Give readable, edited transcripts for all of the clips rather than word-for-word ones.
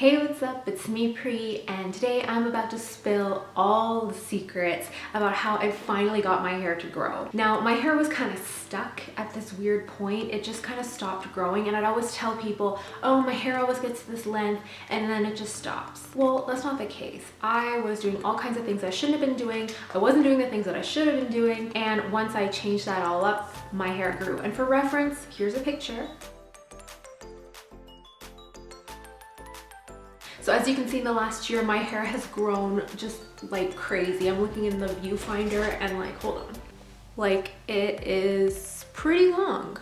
Hey, what's up? It's me, Pri, and today I'm about to spill all the secrets about how I finally got my hair to grow. Now, my hair was kind of stuck at this weird point. It just kind of stopped growing, and I'd always tell people, oh, my hair always gets to this length, and then it just stops. Well, that's not the case. I was doing all kinds of things I shouldn't have been doing. I wasn't doing the things that I should have been doing, and once I changed that all up, my hair grew. And for reference, here's a picture. So as you can see, in the last year, my hair has grown just like crazy. I'm looking in the viewfinder and like, hold on. Like, it is pretty long.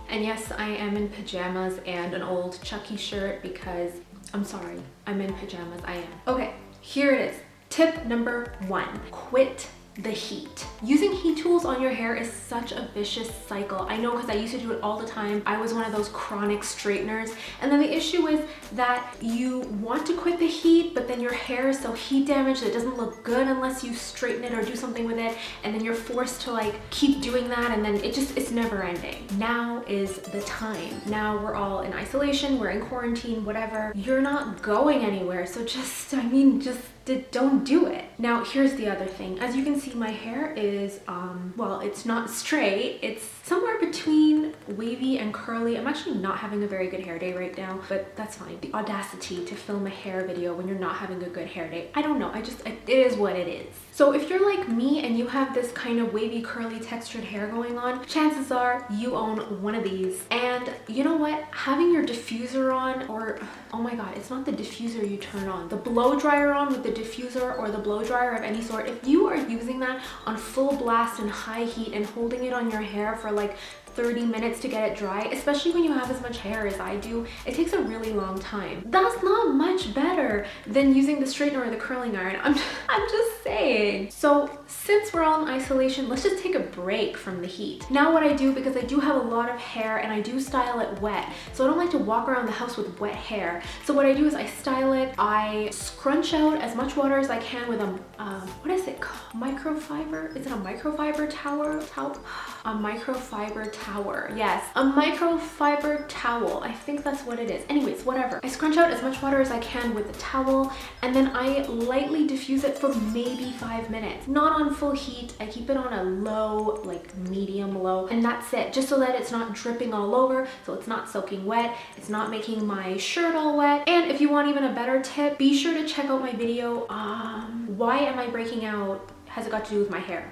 And yes, I am in pajamas and an old Chucky shirt because, I'm sorry, I'm in pajamas, I am. Okay, here it is. Tip number 1, quit the heat. Using heat tools on your hair is such a vicious cycle. I know, because I used to do it all the time. I was one of those chronic straighteners. And then the issue is that you want to quit the heat, but then your hair is so heat damaged that it doesn't look good unless you straighten it or do something with it. And then you're forced to like keep doing that, and then it's never ending. Now is the time. Now we're all in isolation, we're in quarantine, whatever. You're not going anywhere. So just don't do it. Now, here's the other thing. As you can see, my hair is, well, it's not straight. It's somewhere between wavy and curly. I'm actually not having a very good hair day right now, but that's fine. The audacity to film a hair video when you're not having a good hair day. I don't know. It is what it is. So if you're like me and you have this kind of wavy, curly, textured hair going on, chances are you own one of these. And you know what? Having your diffuser on, or, oh my God, it's not the diffuser you turn on, the blow dryer on with the diffuser or the blow dryer of any sort, if you are using that on full blast and high heat and holding it on your hair for like 30 minutes to get it dry, especially when you have as much hair as I do, it takes a really long time. That's not much better than using the straightener or the curling iron. I'm just saying. So since we're all in isolation, let's just take a break from the heat. Now what I do, because I do have a lot of hair and I do style it wet, so I don't like to walk around the house with wet hair. So what I do is I style it, I scrunch out as much water as I can with a, what is it called? Microfiber? Is it a microfiber towel? A microfiber tower. Yes, a microfiber towel. I think that's what it is. Anyways, whatever. I scrunch out as much water as I can with the towel, and then I lightly diffuse it for maybe 5 minutes. Not on full heat. I keep it on a low, like medium low, and that's it. Just so that it's not dripping all over, so it's not soaking wet. It's not making my shirt all wet. And if you want even a better tip, be sure to check out my video, why am I breaking out? Has it got to do with my hair?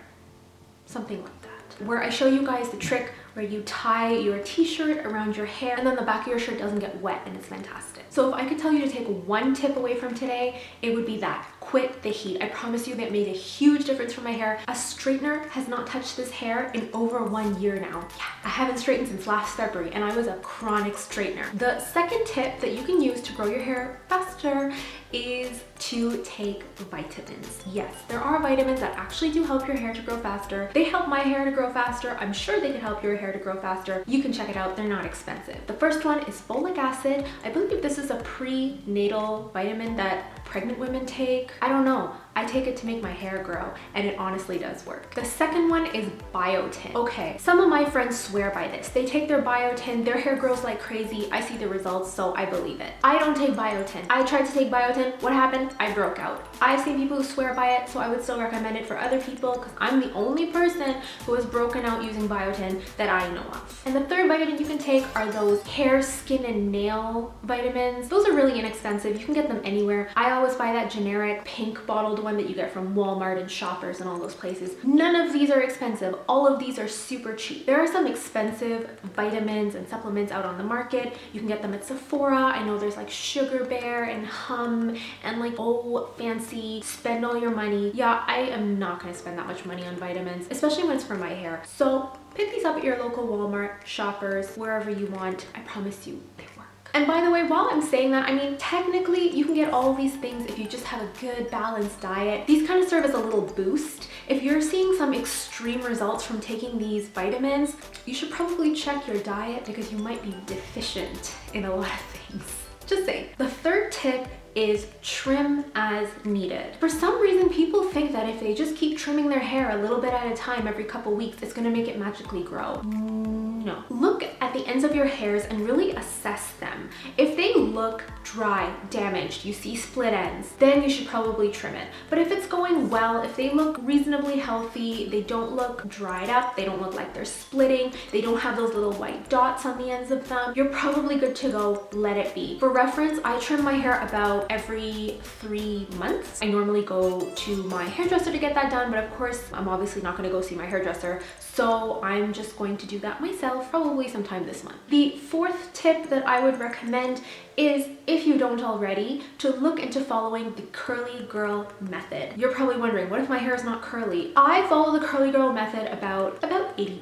Something like that, where I show you guys the trick where you tie your t-shirt around your hair and then the back of your shirt doesn't get wet, and it's fantastic. So if I could tell you to take one tip away from today, it would be that. Quit the heat. I promise you that made a huge difference for my hair. A straightener has not touched this hair in over 1 year now. Yeah, I haven't straightened since last February, and I was a chronic straightener. The second tip that you can use to grow your hair faster is to take vitamins. Yes, there are vitamins that actually do help your hair to grow faster. They help my hair to grow faster. I'm sure they could help your hair to grow faster. You can check it out. They're not expensive. The first one is folic acid. I believe this is a prenatal vitamin that pregnant women take. I don't know. I take it to make my hair grow, and it honestly does work. The second one is biotin. Okay, some of my friends swear by this. They take their biotin, their hair grows like crazy. I see the results, so I believe it. I don't take biotin. I tried to take biotin. What happened? I broke out. I've seen people who swear by it, so I would still recommend it for other people because I'm the only person who has broken out using biotin that I know of. And the third vitamin you can take are those hair, skin, and nail vitamins. Those are really inexpensive. You can get them anywhere. I always buy that generic pink bottled one that you get from Walmart and Shoppers and all those places. None of these are expensive. All of these are super cheap. There are some expensive vitamins and supplements out on the market. You can get them at Sephora. I know there's like Sugar Bear and Hum and like, oh, fancy, spend all your money. Yeah, I am not gonna spend that much money on vitamins, especially when it's for my hair. So pick these up at your local Walmart, Shoppers, wherever you want. I promise you, they work. And by the way, while I'm saying that, I mean, technically you can get all of these things if you just have a good balanced diet. These kind of serve as a little boost. If you're seeing some extreme results from taking these vitamins, you should probably check your diet because you might be deficient in a lot of things. Just saying. The third tip is trim as needed. For some reason, people think that if they just keep trimming their hair a little bit at a time every couple weeks, it's gonna make it magically grow. No. Look at the ends of your hairs and really assess them. If they look dry, damaged, you see split ends, then you should probably trim it. But if it's going well, if they look reasonably healthy, they don't look dried up, they don't look like they're splitting, they don't have those little white dots on the ends of them, you're probably good to go. Let it be. For reference, I trim my hair about every 3 months. I normally go to my hairdresser to get that done, but of course, I'm obviously not gonna go see my hairdresser, so I'm just going to do that myself probably sometime this month. The fourth tip that I would recommend is, if you don't already, to look into following the curly girl method. You're probably wondering, what if my hair is not curly? I follow the curly girl method about 80%.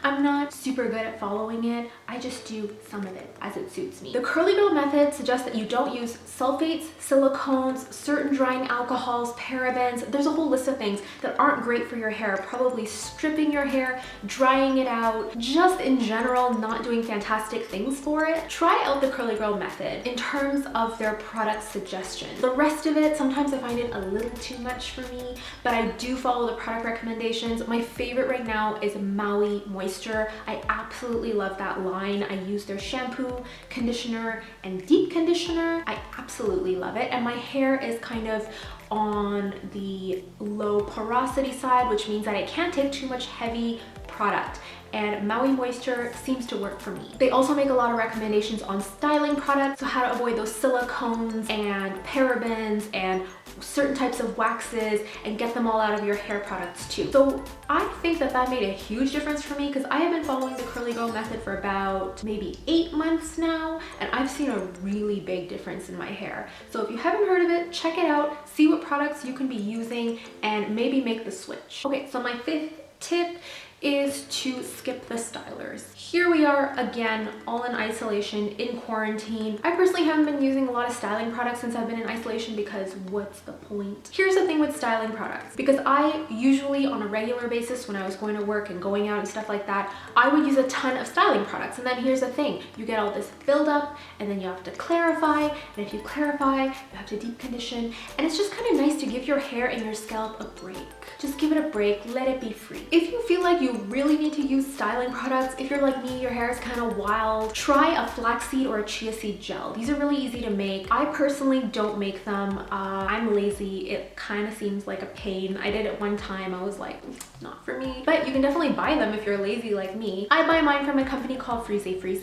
I'm not super good at following it. I just do some of it as it suits me. The curly girl method suggests that you don't use sulfates, silicones, certain drying alcohols, parabens. There's a whole list of things that aren't great for your hair, probably stripping your hair, drying it out, just in general not doing fantastic things for it. Try out the curly girl method in terms of their product suggestions. The rest of it, sometimes I find it a little too much for me, but I do follow the product recommendations. My favorite right now is Maui Moisture. I absolutely love that line. I use their shampoo, conditioner, and deep conditioner. I absolutely love it. And my hair is kind of on the low porosity side, which means that I can't take too much heavy product, and Maui Moisture seems to work for me. They also make a lot of recommendations on styling products, so how to avoid those silicones and parabens and certain types of waxes and get them all out of your hair products too. So I think that that made a huge difference for me, because I have been following the curly girl method for about maybe 8 months now, and I've seen a really big difference in my hair. So if you haven't heard of it, check it out, see what products you can be using, and maybe make the switch. Okay, so my fifth tip is to skip the stylers. Here we are again, all in isolation, in quarantine. I personally haven't been using a lot of styling products since I've been in isolation, because what's the point? Here's the thing with styling products, because I usually on a regular basis, when I was going to work and going out and stuff like that, I would use a ton of styling products. And then here's the thing, you get all this buildup, and then you have to clarify, and if you clarify, you have to deep condition, and it's just kind of nice to give your hair and your scalp a break. Just give it a break, let it be free. If you feel like you really need to use styling products, if you're like me, your hair is kind of wild, try a flaxseed or a chia seed gel. These are really easy to make. I personally don't make them. I'm lazy. It kind of seems like a pain. I did it one time. I was like, not for me. But you can definitely buy them if you're lazy like me. I buy mine from a company called Frise Frise.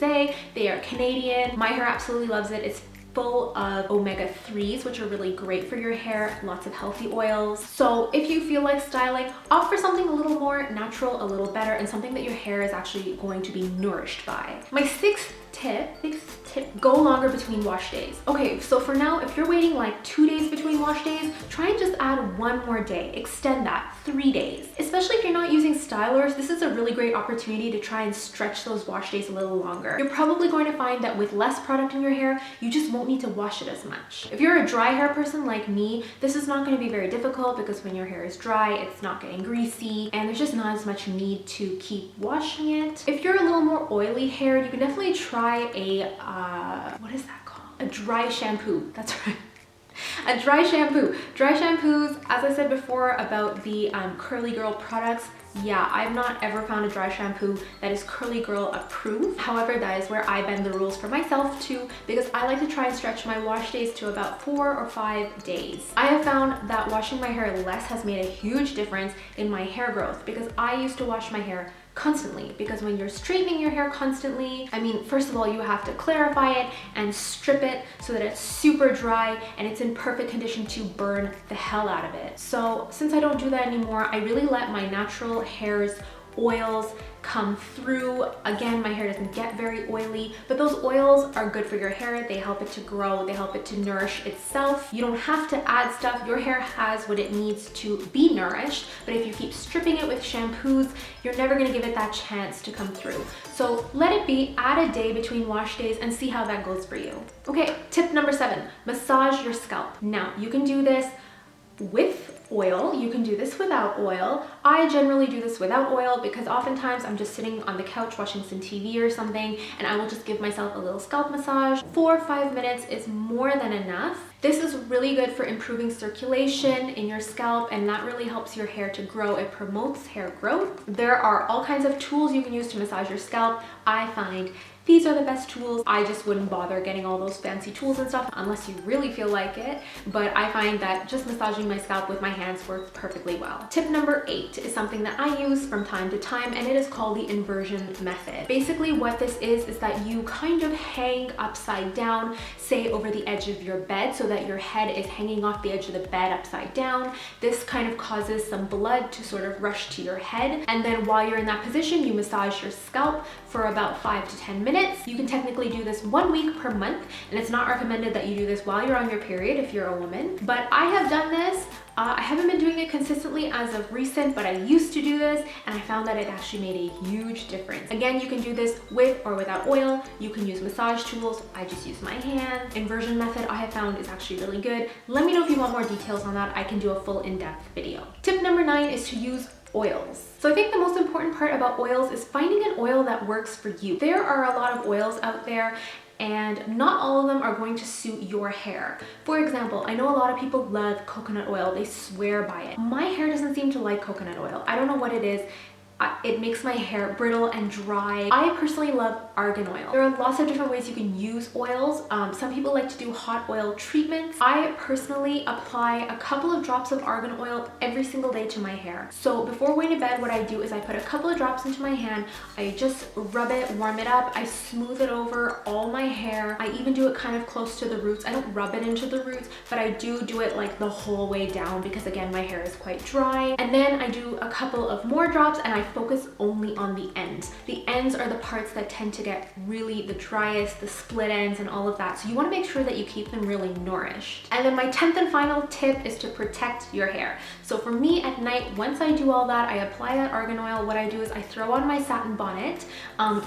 They are Canadian. My hair absolutely loves it. It's full of omega-3s, which are really great for your hair, lots of healthy oils. So if you feel like styling, opt for something a little more natural, a little better, and something that your hair is actually going to be nourished by. My sixth tip, go longer between wash days. Okay, so for now, if you're waiting like 2 days between wash days, try and just add 1 more day. Extend that, 3 days. Especially if you're not using stylers, this is a really great opportunity to try and stretch those wash days a little longer. You're probably going to find that with less product in your hair, you just won't need to wash it as much. If you're a dry hair person like me, this is not going to be very difficult, because when your hair is dry, it's not getting greasy, and there's just not as much need to keep washing it. If you're a little more oily hair, you can definitely try a what is that called? A dry shampoo. That's right. A dry shampoo. Dry shampoos, as I said before about the curly girl products, yeah, I've not ever found a dry shampoo that is curly girl approved. However, that is where I bend the rules for myself too, because I like to try and stretch my wash days to about 4 or 5 days. I have found that washing my hair less has made a huge difference in my hair growth, because I used to wash my hair constantly, because when you're straightening your hair constantly, I mean, first of all, you have to clarify it and strip it so that it's super dry and it's in perfect condition to burn the hell out of it. So since I don't do that anymore, I really let my natural hair's oils come through. Again, my hair doesn't get very oily, but those oils are good for your hair. They help it to grow, they help it to nourish itself. You don't have to add stuff. Your hair has what it needs to be nourished, but if you keep stripping it with shampoos, you're never gonna give it that chance to come through. So let it be, add a day between wash days and see how that goes for you. Okay, tip number 7, massage your scalp. Now, you can do this with oil. You can do this without oil. I generally do this without oil because oftentimes I'm just sitting on the couch watching some TV or something, and I will just give myself a little scalp massage. 4 or 5 minutes is more than enough. This is really good for improving circulation in your scalp, and that really helps your hair to grow. It promotes hair growth. There are all kinds of tools you can use to massage your scalp. I find these are the best tools. I just wouldn't bother getting all those fancy tools and stuff unless you really feel like it, but I find that just massaging my scalp with my hands works perfectly well. Tip number 8 is something that I use from time to time, and it is called the inversion method. Basically what this is that you kind of hang upside down, say over the edge of your bed, so that your head is hanging off the edge of the bed upside down. This kind of causes some blood to sort of rush to your head, and then while you're in that position, you massage your scalp for about 5 to 10 minutes. You can technically do this 1 week per month, and it's not recommended that you do this while you're on your period if you're a woman, but I have done this. I haven't been doing it consistently as of recent, but I used to do this and I found that it actually made a huge difference. Again, you can do this with or without oil. You can use massage tools. I just use my hands. Inversion method I have found is actually really good. Let me know if you want more details on that. I can do a full in-depth video. Tip number 9 is to use oils. So I think the most important part about oils is finding an oil that works for you. There are a lot of oils out there, and not all of them are going to suit your hair. For example, I know a lot of people love coconut oil. They swear by it. My hair doesn't seem to like coconut oil. I don't know what it is. It makes my hair brittle and dry. I personally love argan oil. There are lots of different ways you can use oils. Some people like to do hot oil treatments. I personally apply a couple of drops of argan oil every single day to my hair. So before going to bed, what I do is I put a couple of drops into my hand. I just rub it, warm it up. I smooth it over all my hair. I even do it kind of close to the roots. I don't rub it into the roots, but I do it like the whole way down because again, my hair is quite dry. And then I do a couple of more drops and I focus only on the ends. The ends are the parts that tend to get really the driest, the split ends and all of that. So you want to make sure that you keep them really nourished. And then my 10th and final tip is to protect your hair. So for me at night, once I do all that, I apply that argan oil. What I do is I throw on my satin bonnet.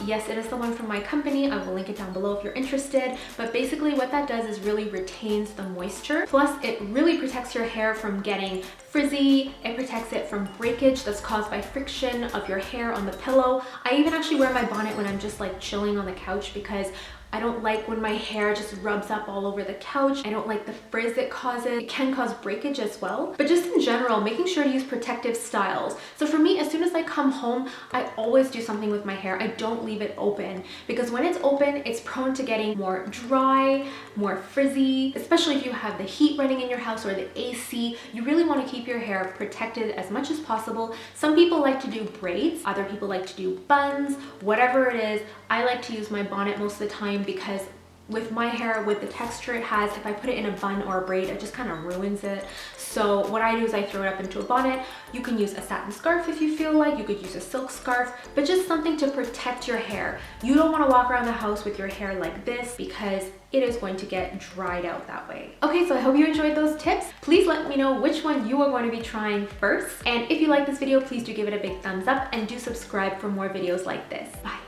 Yes, it is the one from my company. I will link it down below if you're interested. But basically what that does is really retains the moisture. Plus it really protects your hair from getting frizzy. It protects it from breakage that's caused by friction of your hair on the pillow. I even actually wear my bonnet when I'm just like chilling on the couch because I don't like when my hair just rubs up all over the couch. I don't like the frizz it causes. It can cause breakage as well. But just in general, making sure to use protective styles. So for me, as soon as I come home, I always do something with my hair. I don't leave it open because when it's open, it's prone to getting more dry, more frizzy, especially if you have the heat running in your house or the AC. You really want to keep your hair protected as much as possible. Some people like to do braids. Other people like to do buns, whatever it is. I like to use my bonnet most of the time because with my hair, with the texture it has, if I put it in a bun or a braid, it just kind of ruins it. So what I do is I throw it up into a bonnet. You can use a satin scarf if you feel like. You could use a silk scarf, but just something to protect your hair. You don't want to walk around the house with your hair like this because it is going to get dried out that way. Okay, so I hope you enjoyed those tips. Please let me know which one you are going to be trying first. And if you like this video, please do give it a big thumbs up and do subscribe for more videos like this. Bye.